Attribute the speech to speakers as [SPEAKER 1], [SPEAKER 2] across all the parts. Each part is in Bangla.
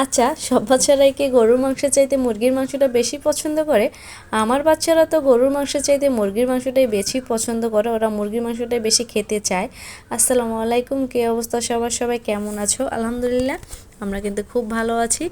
[SPEAKER 1] আচ্ছা, সব বাচ্চারাই কি গরুর মাংসের চাইতে মুরগির মাংসটা বেশি পছন্দ করে? আমার বাচ্চারা তো গরুর মাংসের চাইতে মুরগির মাংসটাই বেশি পছন্দ করে, ওরা মুরগির মাংসটাই বেশি খেতে চায়। আসসালামু আলাইকুম, কী অবস্থা সবার, সবাই কেমন আছো? আলহামদুলিল্লাহ আমরা কিন্তু খুব ভালো আছি।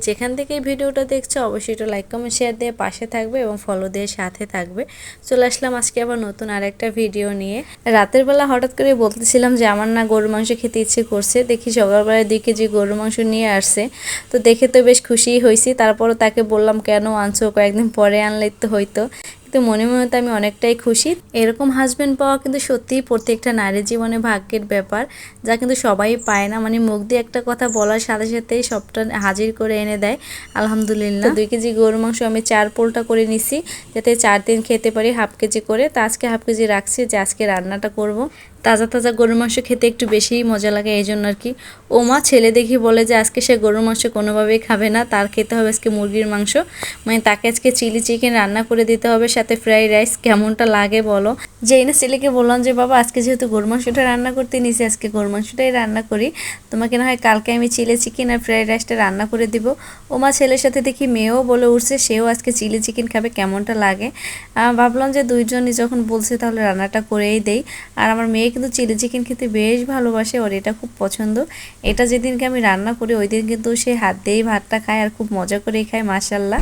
[SPEAKER 1] যেখান থেকে এই ভিডিওটা দেখছো অবশ্যই একটু লাইক কমেন্ট শেয়ার দিয়ে পাশে থাকবে এবং ফলো দিয়ে সাথে থাকবে। চলে আসলাম আজকে আবার নতুন আরেকটা ভিডিও নিয়ে। রাতের বেলা হঠাৎ করে বলতেছিলাম যে আমার না গরুর মাংস খেতে ইচ্ছে করছে, দেখি সকালবেলায় 2 কেজি গরুর মাংস নিয়ে আসছে। তো দেখে তো বেশ খুশিই হয়েছি। তারপরও তাকে বললাম কেন আনছো, কয়েকদিন পরে আনলেই তো হইতো। কিন্তু মনে মনে তো আমি অনেকটাই খুশি। এরকম হাজব্যান্ড পাওয়া কিন্তু সত্যিই প্রত্যেকটা নারীর জীবনে ভাগ্যের ব্যাপার, যা কিন্তু সবাই পায় না। মানে মুখ দিয়ে একটা কথা বলার সাথে সাথেই সবটা হাজির করে এনে দেয়। আলহামদুলিল্লাহ 2 কেজি গরুর মাংস আমি 4 পোলটা করে নিছি, যাতে 4 দিন খেতে পারি, হাফ কেজি করে। তো আজকে হাফ কেজি রাখছি যে আজকে রান্নাটা করব। তাজা তাজা গরুর মাংস খেতে একটু বেশিই মজা লাগে, এই জন্য আর কি। ও মা ছেলে দেখি বলে যে আজকে সে গরুর মাংস কোনোভাবেই খাবে না, তার খেতে হবে আজকে মুরগির মাংস। মানে তাকে আজকে চিলি চিকেন রান্না করে দিতে হবে, সাথে ফ্রাইড রাইস। কেমনটা লাগে বলো? যেই না ছেলেকে বললাম যে বাবা আজকে যেহেতু গরুর মাংসটা রান্না করতে নিছি, আজকে গরুর মাংসটাই রান্না করি, তোমাকে না হয় কালকে আমি চিলি চিকেন আর ফ্রাইড রাইসটা রান্না করে দিব। ও মা ছেলের সাথে দেখি মেয়েও বলে উঠছে সেও আজকে চিলি চিকেন খাবে, কেমনটা লাগে। ভাবলাম যে দুইজনই যখন বলছে তাহলে রান্নাটা করেই দেই। আর আমার মেয়ে কিন্তু চিলি চিকেন খেতে বেশ ভালোবাসে, ওর এটা খুব পছন্দ। এটা যেদিনকে আমি রান্না করি ওই দিন কিন্তু সে হাত দিয়েই ভাতটা খায় আর খুব মজা করেই খায়, মাশাল্লাহ।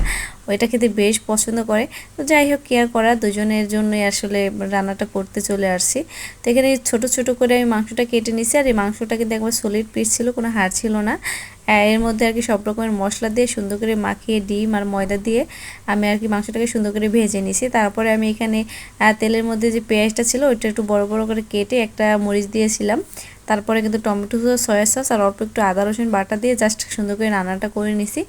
[SPEAKER 1] ওইটা খেতে বেশ পছন্দ করে। তো যাই হোক, কেয়ার করা দুজনের জন্যই আসলে রান্নাটা করতে চলে আসছি। তো এখানে ছোট ছোট করে আমি মাংসটা কেটে নিছি, আর এই মাংসটা কিন্তু একবার সলিড পিস ছিল, কোনো হাড় ছিল না। এর মধ্যে আর কি সব রকমের মশলা দিয়ে সুন্দর করে মাখিয়ে ডিম আর ময়দা দিয়ে আমি আর কি মাংসটাকে সুন্দর করে ভেজে নিছি। তারপরে আমি এখানে তেলের মধ্যে যে পেঁয়াজটা ছিল ওইটা একটু বড় বড় করে কেটে একটা মরিচ দিয়েছিলাম। তারপরে কিন্তু টমেটো সস, সয়া সস আর অল্প একটু আদা রসুন বাটা দিয়ে জাস্ট সুন্দর করে রান্নাটা করে নিছি।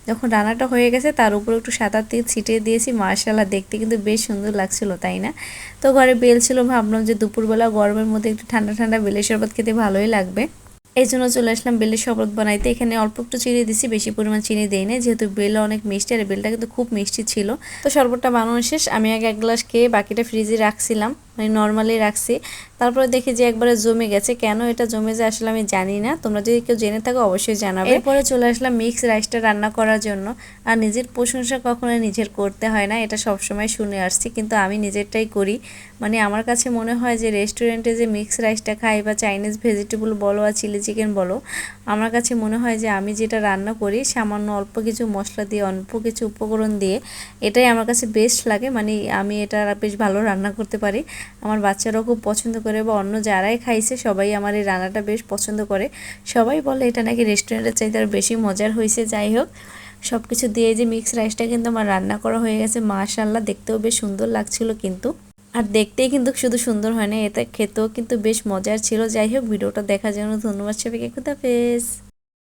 [SPEAKER 1] যখন রান্নাটা হয়ে গেছে তার উপরে একটু সাদা তেল ছিটিয়ে দিয়েছি, মাশাআল্লাহ দেখতে কিন্তু বেশ সুন্দর লাগছিল, তাই না? তো ঘরে বেল ছিল, ভাবলাম যে দুপুরবেলা গরমের মধ্যে একটু ঠান্ডা ঠান্ডা বেলের শরবত খেতে ভালোই লাগবে। এই জন্য চলে আসলাম বেলের শরবত বানাইতে। এখানে অল্প একটু চিনি দিছি, বেশি পরিমাণ চিনি দেই না, যেহেতু বেল অনেক মিষ্টি আর বেলটা কিন্তু খুব মিষ্টি ছিল। তো শরবতটা বানানো শেষ, আমি আগে 1 গ্লাস খেয়ে বাকিটা ফ্রিজে রাখছিলাম, মানে নর্মালি রাখছি। তারপরে দেখি যে একবারে জমে গেছে। কেন এটা জমে যায় আসলে আমি জানি না, তোমরা যদি কেউ জেনে থাকো অবশ্যই জানাবে। এরপরে চলে আসলাম মিক্স রাইসটা রান্না করার জন্য। আর নিজের প্রশংসা কখনো নিজের করতে হয় না, এটা সবসময় শুনে আসছি, কিন্তু আমি নিজেরটাই করি। মানে আমার কাছে মনে হয় যে রেস্টুরেন্টে যে মিক্স রাইসটা খাই বা চাইনিজ ভেজিটেবল বলো আর চিলি চিকেন বলো, আমার কাছে মনে হয় যে আমি যেটা রান্না করি সামান্য অল্প কিছু মশলা দিয়ে, অল্প কিছু উপকরণ দিয়ে, এটাই আমার কাছে বেস্ট লাগে। মানে আমি এটা বেশ ভালো রান্না করতে পারি। আমার বাচ্চারাও খুব পছন্দ করে, বা অন্য যারাই খাইছে সবাই আমার এই রান্নাটা বেশ পছন্দ করে। সবাই বলে এটা নাকি রেস্টুরেন্টের চাইতে আর বেশি মজার হয়েছে। যাই হোক, সব কিছু দিয়ে যে মিক্স রাইসটা কিন্তু আমার রান্না করা হয়ে গেছে, মাশাআল্লাহ দেখতেও বেশ সুন্দর লাগছিল কিন্তু। আর দেখতেই কিন্তু শুধু সুন্দর হয় না, এটা খেতেও কিন্তু বেশ মজার ছিল। যাই হোক, ভিডিওটা দেখার জন্য ধন্যবাদ সবাইকে, খুদাহাফেজ।